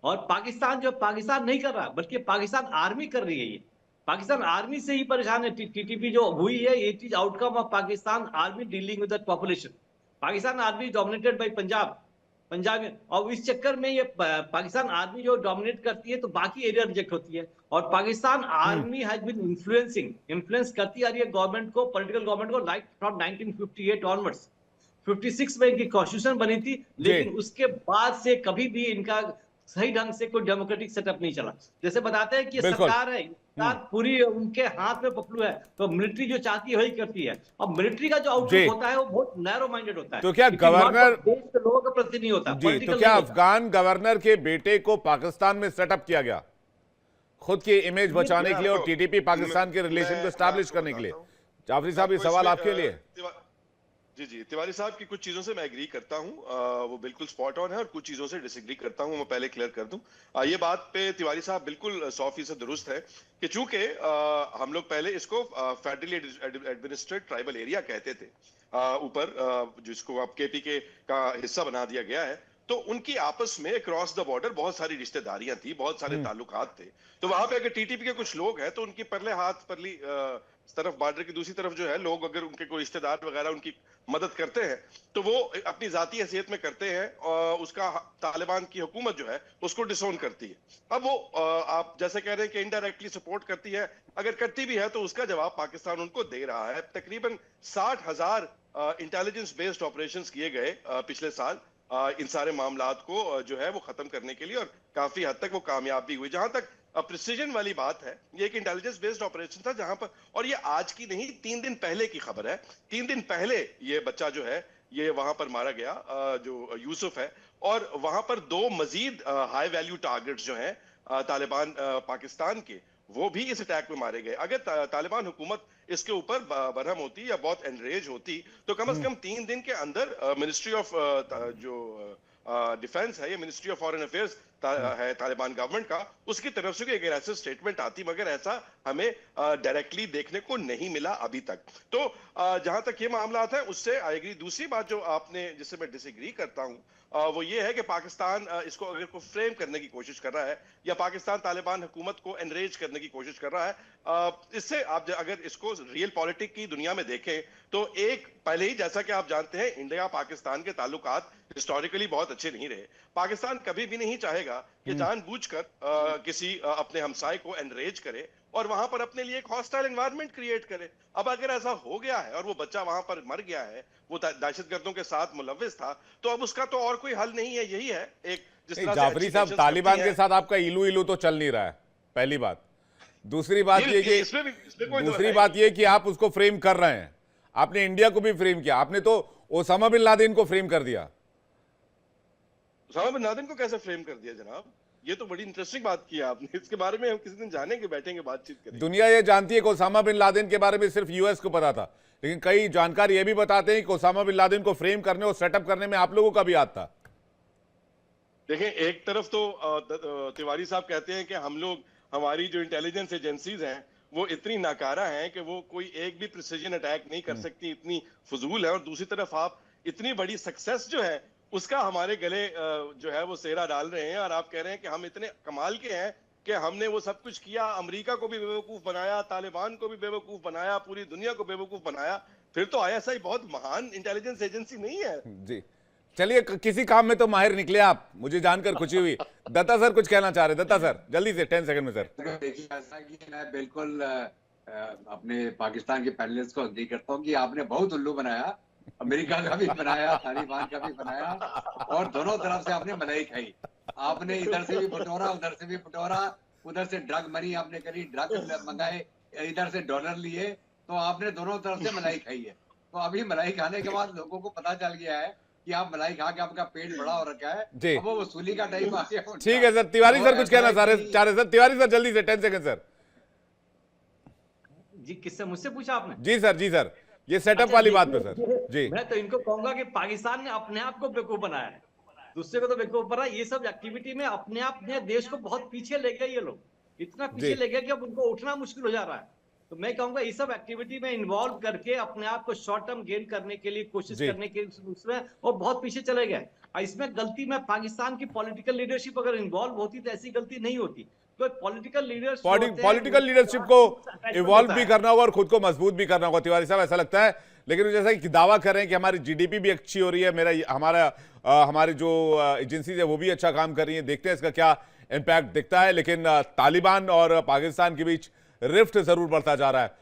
और पाकिस्तान जो पाकिस्तान नहीं कर रहा, बल्कि पाकिस्तान आर्मी कर रही है। ये पाकिस्तान आर्मी से ही परेशान है। टीटीपी जो हुई है, it is outcome of Pakistan army dealing with the population. Pakistan army dominated by Punjab में, और इस चक्कर में ये पाकिस्तान आर्मी जो डोमिनेट करती है तो बाकी एरिया रिजेक्ट होती है। और Pakistan army has been influence करती आ रही है गवर्नमेंट को, पॉलिटिकल गवर्नमेंट को, लाइक फ्रॉम 1958 ऑनवर्ड्स। 56 में इनकी कॉन्स्टिट्यूशन बनी थी, लेकिन उसके बाद से कभी भी इनका सही ढंग से कोई डेमोक्रेटिक सेटअप नहीं चला। जैसे बताते हैं कि बिल्कुल। सरकार है, सरकार पूरी उनके हाथ में पकड़ू है, तो मिलिट्री जो चाहती है वही करती है। और मिलिट्री का जो आउटलुक होता है वो बहुत नैरो माइंडेड होता है। तो क्या गवर्नर देश के लोगों के प्रति नहीं होता, जी, तो क्या अफगान गवर्नर के बेटे को पाकिस्तान में सेटअप किया गया खुद की इमेज बचाने के लिए और टीटीपी पाकिस्तान के रिलेशन को स्टैब्लिश करने के लिए? जाफरी साहब, ये सवाल आपके लिए। जी जी, तिवारी साहब की कुछ चीजों से मैं एग्री करता हूं, वो बिल्कुल स्पॉट ऑन है, और कुछ चीजों से डिसएग्री करता हूं। मैं पहले क्लियर कर दूं, ये बात पे तिवारी साहब बिल्कुल 100% दुरुस्त है कि चूंकि हम लोग पहले इसको फेडरली एडमिनिस्ट्रेटेड ट्राइबल एरिया कहते थे, ऊपर जिसको अब केपीके का हिस्सा बना दिया गया है, तो उनकी आपस में क्रॉस द बॉर्डर बहुत सारी रिश्तेदारियां थी, बहुत सारे ताल्लुकात थे। तो वहां पे अगर टीटीपी के कुछ लोग हैं तो उनकी परले हाथ परली तरफ, बॉर्डर की दूसरी तरफ जो है लोग, अगर उनके कोई रिश्तेदार वगैरह उनकी मदद करते हैं तो वो अपनी जाती हैसियत में करते हैं, और उसका तालिबान की हुकूमत जो है उसको डिसोन करती है। अब वो आप जैसे कह रहे हैं कि इनडायरेक्टली सपोर्ट करती है, अगर करती भी है तो उसका जवाब पाकिस्तान उनको दे रहा है। तकरीबन 60,000 इंटेलिजेंस बेस्ड ऑपरेशंस किए गए पिछले साल इन सारे मामलात को जो है वो खत्म करने के लिए, और काफी हद तक वो कामयाब भी हुई। जहां तक प्रिसीजन वाली बात है, ये एक इंटेलिजेंस बेस्ड ऑपरेशन था जहां पर, और ये आज की नहीं 3 दिन पहले की खबर है। 3 दिन पहले ये बच्चा जो है ये वहां पर मारा गया, जो यूसुफ है, और वहां पर 2 मजीद हाई वैल्यू टारगेट्स जो हैं तालिबान पाकिस्तान के, वो भी इस अटैक में मारे गए। अगर तालिबान हुकूमत इसके ऊपर बरहम होती या बहुत एनरेज होती तो कम से कम 3 दिन के अंदर मिनिस्ट्री ऑफ जो डिफेंस है, ये मिनिस्ट्री ऑफ फॉरेन अफेयर्स है तालिबान गवर्नमेंट का, उसकी तरफ से एक ऐसा स्टेटमेंट आती, मगर ऐसा हमें डायरेक्टली देखने को नहीं मिला अभी तक। तो जहां तक ये मामला है उससे आई एग्री। दूसरी बात जो आपने, जिससे मैं डिसएग्री करता हूं, वो ये है कि पाकिस्तान इसको अगर को फ्रेम करने की कोशिश कर रहा है, या पाकिस्तान तालिबान हुकूमत को एनरेज करने की कोशिश कर रहा है, इससे आप अगर इसको रियल पॉलिटिक की दुनिया में देखें तो एक पहले ही, जैसा कि आप जानते हैं, इंडिया पाकिस्तान के ताल्लुकात हिस्टोरिकली बहुत अच्छे नहीं रहे। पाकिस्तान कभी भी नहीं चाहेगा कि जानबूझकर किसी अपने हमसाए को एनरेज करे और वहां पर अपने लिए एक हॉस्टाइल एनवायरनमेंट क्रिएट करे। अब अगर ऐसा हो गया है और वो बच्चा वहां पर मर गया है, वो दहशतगर्दों के साथ मुलविस था, तो अब उसका तो और कोई हल नहीं है। यही है एक, जिस तरह से जाफरी साहब, तालिबान के साथ आपका इलू इलू तो चल नहीं रहा है, पहली बात। दूसरी बात ये कि आप उसको फ्रेम कर रहे हैं। आपने इंडिया को भी फ्रेम किया, आपने तो ओसामा बिन लादेन को फ्रेम कर दिया। ओसामा बिन लादेन को कैसे फ्रेम कर दिया जनाब? ये तो बड़ी इंटरेस्टिंग बात की आपने, इसके बारे में हम किसी दिन जानेंगे, बैठेंगे, बातचीत करेंगे। दुनिया ये जानती है कि ओसामा बिन लादेन के बारे में सिर्फ यूएस को पता था, लेकिन कई जानकार ये भी बताते हैं कि ओसामा बिन लादेन को फ्रेम करने और सेटअप करने में आप लोगों का भी हाथ था। देखें, एक तरफ तो तिवारी साहब कहते हैं कि हम लोग, हमारी जो इंटेलिजेंस एजेंसीज हैं वो इतनी नाकारा हैं कि वो कोई एक भी प्रिसीजन अटैक नहीं कर सकती, इतनी फजूल है। और दूसरी तरफ आप इतनी बड़ी सक्सेस जो है उसका हमारे गले जो है वो सेहरा डाल रहे हैं, और आप कह रहे हैं कि हम इतने कमाल के हैं कि हमने वो सब कुछ किया, अमेरिका को भी बेवकूफ बनाया, तालिबान को भी बेवकूफ बनाया, पूरी दुनिया को बेवकूफ बनाया। फिर तो आईएसआई बहुत महान इंटेलिजेंस एजेंसी नहीं है। जी, चलिए, किसी काम में तो माहिर निकले आप, मुझे जानकर खुशी हुई। दत्ता सर कुछ कहना चाह रहे? दत्ता सर जल्दी से 10 सेकंड में सर। देखिए, ऐसा कि मैं बिल्कुल अपने पाकिस्तान के पैनलिस्ट को अग्री करता हूँ कि आपने बहुत उल्लू बनाया, अमेरिका का भी बनाया, तालिबान का भी बनाया, और दोनों तरफ से आपने मलाई खाई। आपने इधर से भी बटोरा, उधर से भी बटोरा, उधर से ड्रग मनी आपने करी, ड्रग मंगाए, इधर से डॉलर लिए, तो आपने दोनों तरफ से मलाई खाई है। तो अभी मलाई खाने के बाद लोगों को पता चल गया है कि आप मलाई खा के आपका पेट बड़ा हो रखा है, अब वो वसूली का टाइम आ गया। ठीक है सर, तिवारी सर कुछ कहना चाह रहे सर? तिवारी सर जल्दी से 10 सेकंड सर। जी, किससे? मुझसे पूछा आपने? जी सर, जी सर, ये सेटअप वाली बात पे सर। जी, मैं तो इनको कहूंगा कि पाकिस्तान ने अपने आप को बेवकूफ बनाया है, दूसरे को तो बेवकूफ बनाया। ये सब एक्टिविटी में अपने आप ने देश को बहुत पीछे ले गए, ये लोग इतना पीछे ले गए कि अब उनको उठना मुश्किल हो जा रहा है। तो मैं कहूंगा इस सब एक्टिविटी में इन्वॉल्व करके अपने आप को शॉर्ट टर्म गेन करने के लिए कोशिश जी। करने के उसमें वो बहुत पीछे चले गए। और इसमें गलती में पाकिस्तान की पॉलिटिकल लीडरशिप अगर इन्वॉल्व होती तो ऐसी गलती नहीं होती। तो पॉलिटिकल लीडर्स पॉलिटिकल लीडरशिप को इवॉल्व भी करना होगा और खुद को मजबूत भी करना होगा तिवारी साहब, ऐसा लगता है। लेकिन जैसा कि दावा कर रहे हैं कि हमारी जीडीपी भी अच्छी हो रही है, हमारी जो एजेंसीज है वो भी अच्छा काम कर रही है, देखते हैं इसका क्या इंपैक्ट दिखता है। लेकिन तालिबान और पाकिस्तान के बीच रिफ्ट जरूर बढ़ता जा रहा है।